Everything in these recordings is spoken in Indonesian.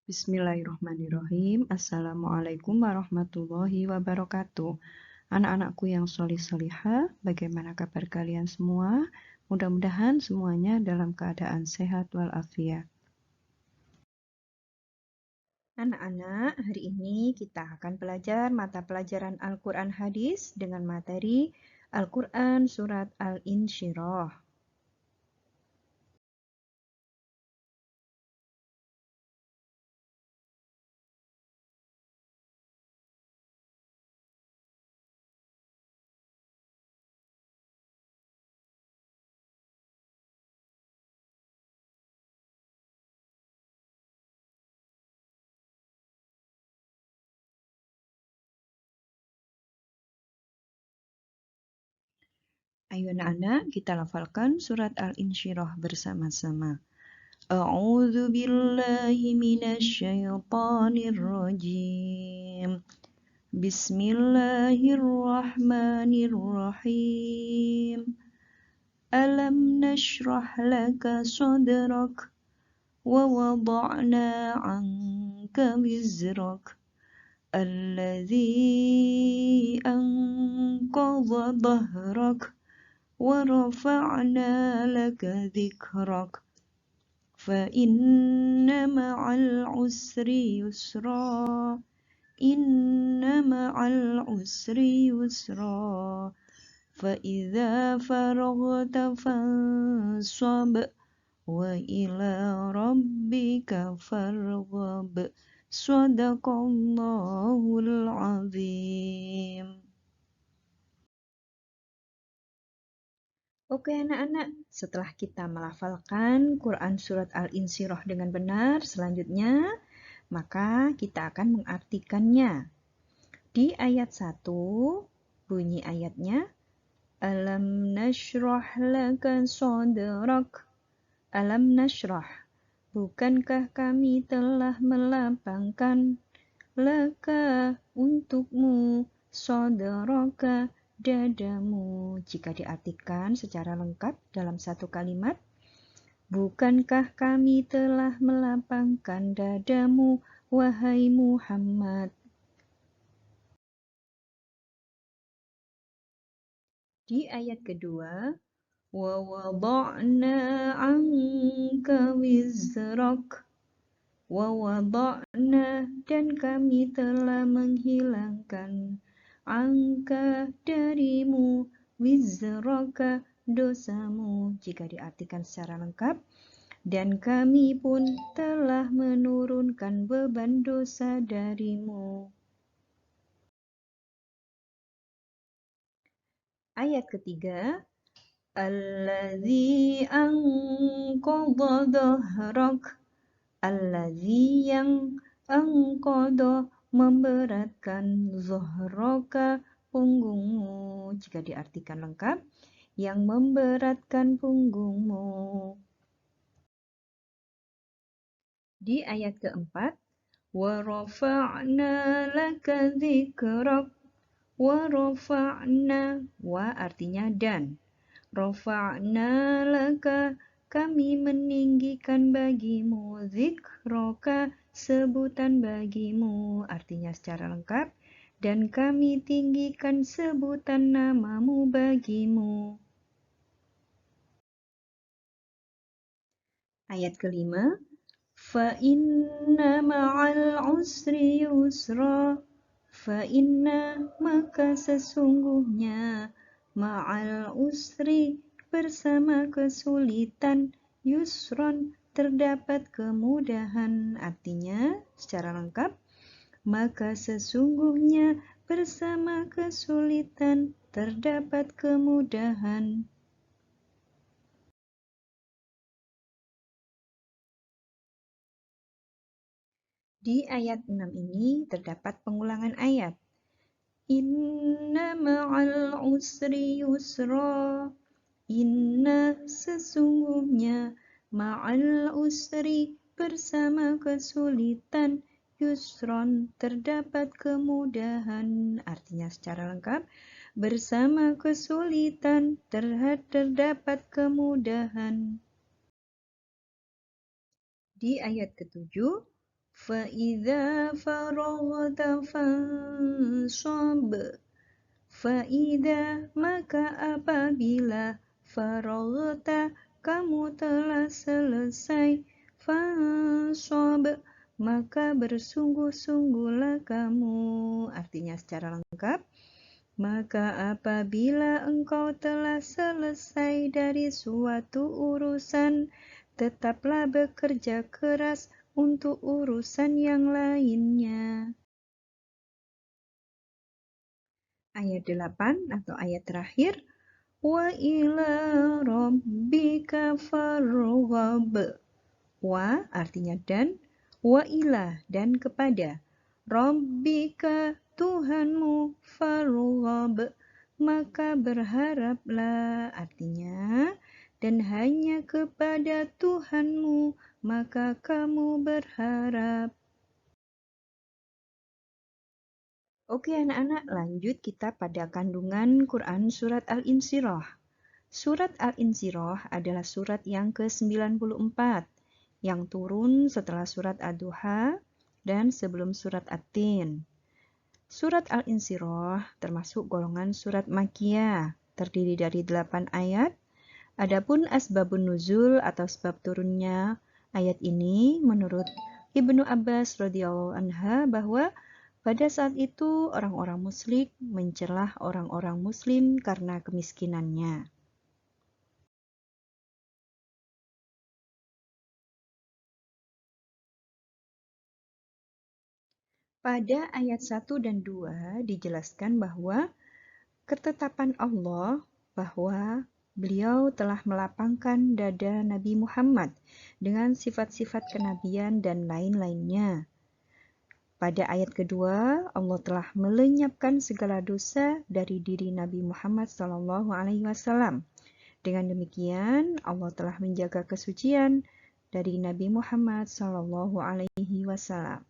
Bismillahirrahmanirrahim. Assalamualaikum warahmatullahi wabarakatuh. Anak-anakku yang solih-solihah, bagaimana kabar kalian semua? Mudah-mudahan semuanya dalam keadaan sehat walafiat. Anak-anak, hari ini kita akan belajar mata pelajaran Al-Quran Hadis dengan materi Al-Quran Surat Al-Insyirah. Ayo anak-anak, kita lafalkan surat Al-Insyirah bersama-sama. A'udzu billahi minasyaitonir rajim. Bismillahirrahmanirrahim. Alam nashrah laka sadrak wa wada'na 'anka wizrak alladzi anqadha dhahrak wa rafa'na laka dhikrak فإن مع العسر يسرا إن مع العسر يسرا فإذا فرغت فانصب وإلى ربك فارغب صدق الله العظيم. Oke anak-anak, setelah kita melafalkan Quran Surat Al-Insyirah dengan benar, selanjutnya maka kita akan mengartikannya. Di ayat 1, bunyi ayatnya, Alam nashrah laka sadrak. Alam nashrah, bukankah kami telah melapangkan laka untukmu sadraka dadamu. Jika diartikan secara lengkap dalam satu kalimat, bukankah kami telah melapangkan dadamu, wahai Muhammad. Di ayat kedua, wa wada'na 'anka wizrak. Wa wada'na, dan kami telah menghilangkan angka darimu wizraka, dosamu. Jika diartikan secara lengkap, dan kami pun telah menurunkan beban dosa darimu. Ayat ketiga, Alladzi anqadha dhahrak. Alladzi yang anqadha, memberatkan, zohroka, punggungmu. Jika diartikan lengkap, yang memberatkan punggungmu. Di ayat keempat, wa rafa'na laka dzikrak. Wa rafa'na, wa artinya dan. Rafa'na laka, kami meninggikan bagimu, zikraka, sebutan bagimu, artinya secara lengkap, dan kami tinggikan sebutan namamu bagimu. Ayat kelima, fa inna ma'al usri yusra. Fa inna, maka sesungguhnya, ma'al usri, bersama kesulitan, yusron, terdapat kemudahan. Artinya secara lengkap, maka sesungguhnya bersama kesulitan terdapat kemudahan. Di ayat 6 ini terdapat pengulangan ayat. Inna ma'al usri yusra. Inna, sesungguhnya, ma'al usri, bersama kesulitan, yusron, terdapat kemudahan. Artinya secara lengkap, bersama kesulitan terdapat kemudahan. Di ayat ketujuh, فَإِذَا فَرَغْتَ فَانصَبْ. Faida maka apabila faragta kamu telah selesai, fansob maka bersungguh-sungguhlah kamu. Artinya secara lengkap, maka apabila engkau telah selesai dari suatu urusan, tetaplah bekerja keras untuk urusan yang lainnya. Ayat 8 atau ayat terakhir, wa ila rabbika farghab. Wa artinya dan, wa ila dan kepada, rabbika Tuhanmu, farghab maka berharaplah. Artinya dan hanya kepada Tuhanmu maka kamu berharap. Oke anak-anak, lanjut kita pada kandungan Quran Surat Al-Insyirah. Surat Al-Insyirah adalah surat yang ke-94 yang turun setelah surat Ad-Duha dan sebelum surat At-Tin. Surat Al-Insyirah termasuk golongan surat Makkiyah, terdiri dari 8 ayat. Adapun asbabun nuzul atau sebab turunnya ayat ini menurut Ibnu Abbas radhiyallahu anha bahwa pada saat itu orang-orang musyrik mencelah orang-orang muslim karena kemiskinannya. Pada ayat 1 dan 2 dijelaskan bahwa ketetapan Allah bahwa beliau telah melapangkan dada Nabi Muhammad dengan sifat-sifat kenabian dan lain-lainnya. Pada ayat kedua, Allah telah melenyapkan segala dosa dari diri Nabi Muhammad SAW. Dengan demikian, Allah telah menjaga kesucian dari Nabi Muhammad SAW.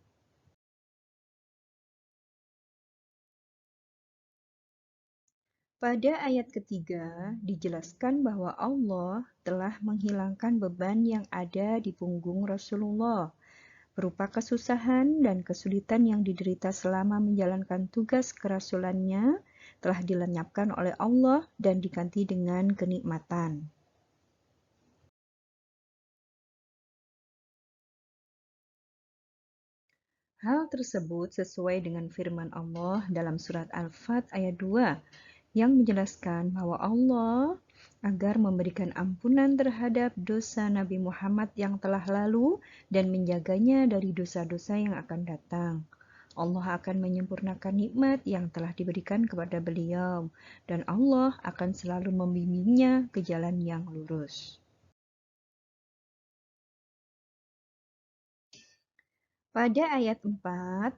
Pada ayat ketiga, dijelaskan bahwa Allah telah menghilangkan beban yang ada di punggung Rasulullah, berupa kesusahan dan kesulitan yang diderita selama menjalankan tugas kerasulannya telah dilenyapkan oleh Allah dan diganti dengan kenikmatan. Hal tersebut sesuai dengan firman Allah dalam surat Al-Fat ayat 2 yang menjelaskan bahwa Allah agar memberikan ampunan terhadap dosa Nabi Muhammad yang telah lalu dan menjaganya dari dosa-dosa yang akan datang. Allah akan menyempurnakan nikmat yang telah diberikan kepada beliau, dan Allah akan selalu membimbingnya ke jalan yang lurus. Pada ayat 4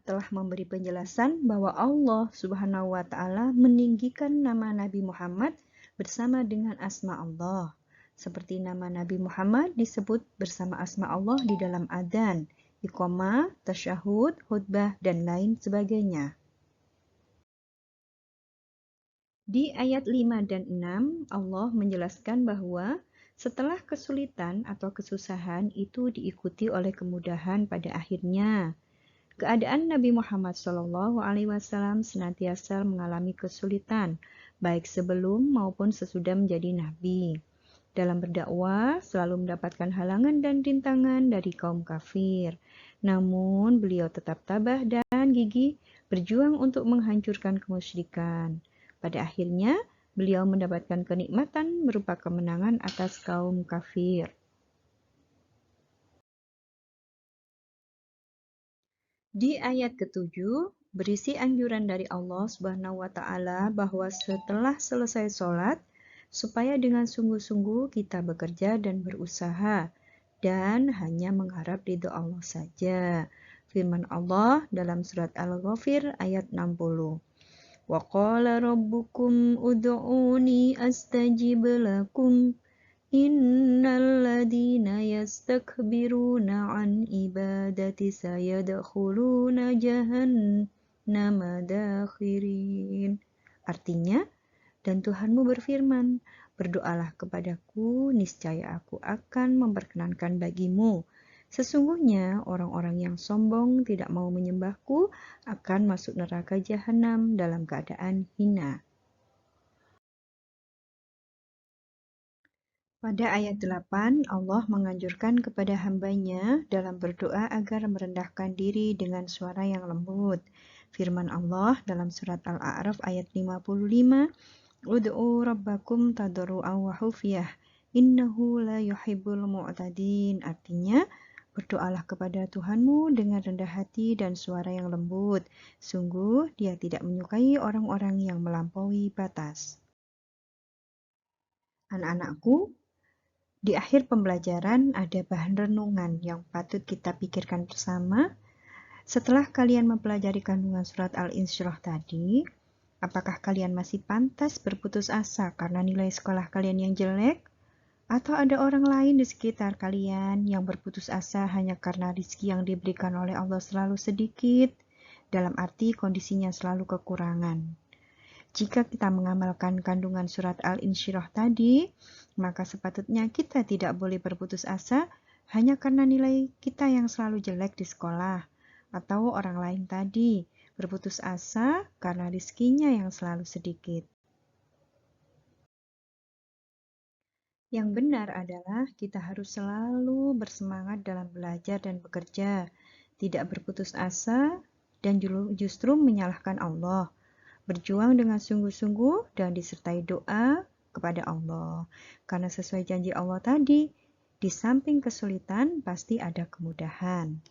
telah memberi penjelasan bahwa Allah Subhanahu wa Ta'ala meninggikan nama Nabi Muhammad bersama dengan asma Allah. Seperti nama Nabi Muhammad disebut bersama asma Allah di dalam adzan, iqamah, tasyahud, khutbah, dan lain sebagainya. Di ayat 5 dan 6, Allah menjelaskan bahwa setelah kesulitan atau kesusahan itu diikuti oleh kemudahan pada akhirnya. Keadaan Nabi Muhammad SAW senantiasa mengalami kesulitan, baik sebelum maupun sesudah menjadi nabi. Dalam berdakwah, selalu mendapatkan halangan dan rintangan dari kaum kafir. Namun, beliau tetap tabah dan gigih berjuang untuk menghancurkan kemusyrikan. Pada akhirnya, beliau mendapatkan kenikmatan berupa kemenangan atas kaum kafir. Di ayat ke-7, berisi anjuran dari Allah Subhanahu wa Ta'ala bahwa setelah selesai sholat, supaya dengan sungguh-sungguh kita bekerja dan berusaha, dan hanya mengharap ridho Allah saja. Firman Allah dalam surat Al-Ghafir ayat 60. Wa qala rabbukum ud'uni astajib lakum. Innal ladina yastakbiruna an ibadati sayadkhuluna jahannama dakhirin. Artinya, dan Tuhanmu berfirman, berdoalah kepadaku, niscaya aku akan memperkenankan bagimu. Sesungguhnya orang-orang yang sombong tidak mau menyembahku akan masuk neraka jahanam dalam keadaan hina. Pada ayat 8, Allah menganjurkan kepada hambanya dalam berdoa agar merendahkan diri dengan suara yang lembut. Firman Allah dalam surat Al-A'raf ayat 55, Ud'u rabbakum tadarru'an wa khufyah, innahu la yuhibbul mu'tadin. Artinya, berdoalah kepada Tuhanmu dengan rendah hati dan suara yang lembut. Sungguh, Dia tidak menyukai orang-orang yang melampaui batas. Anak-anakku, di akhir pembelajaran ada bahan renungan yang patut kita pikirkan bersama. Setelah kalian mempelajari kandungan surat Al-Insyirah tadi, apakah kalian masih pantas berputus asa karena nilai sekolah kalian yang jelek? Atau ada orang lain di sekitar kalian yang berputus asa hanya karena rezeki yang diberikan oleh Allah selalu sedikit, dalam arti kondisinya selalu kekurangan? Jika kita mengamalkan kandungan surat Al-Insyirah tadi, maka sepatutnya kita tidak boleh berputus asa hanya karena nilai kita yang selalu jelek di sekolah, atau orang lain tadi berputus asa karena rezekinya yang selalu sedikit. Yang benar adalah kita harus selalu bersemangat dalam belajar dan bekerja, tidak berputus asa, dan justru menyalahkan Allah. Berjuang dengan sungguh-sungguh dan disertai doa kepada Allah. Karena sesuai janji Allah tadi, di samping kesulitan pasti ada kemudahan.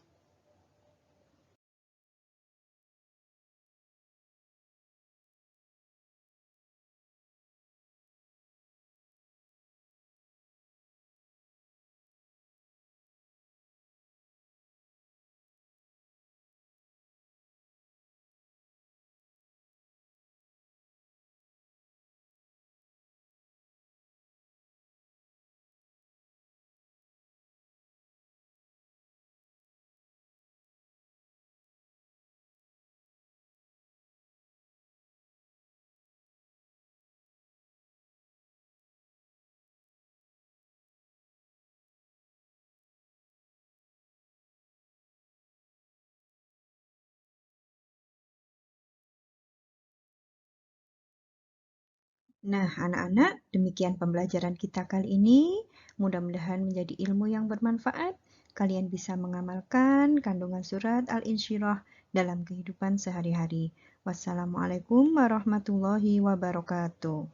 Nah, anak-anak, demikian pembelajaran kita kali ini. Mudah-mudahan menjadi ilmu yang bermanfaat. Kalian bisa mengamalkan kandungan surat Al-Insyirah dalam kehidupan sehari-hari. Wassalamualaikum warahmatullahi wabarakatuh.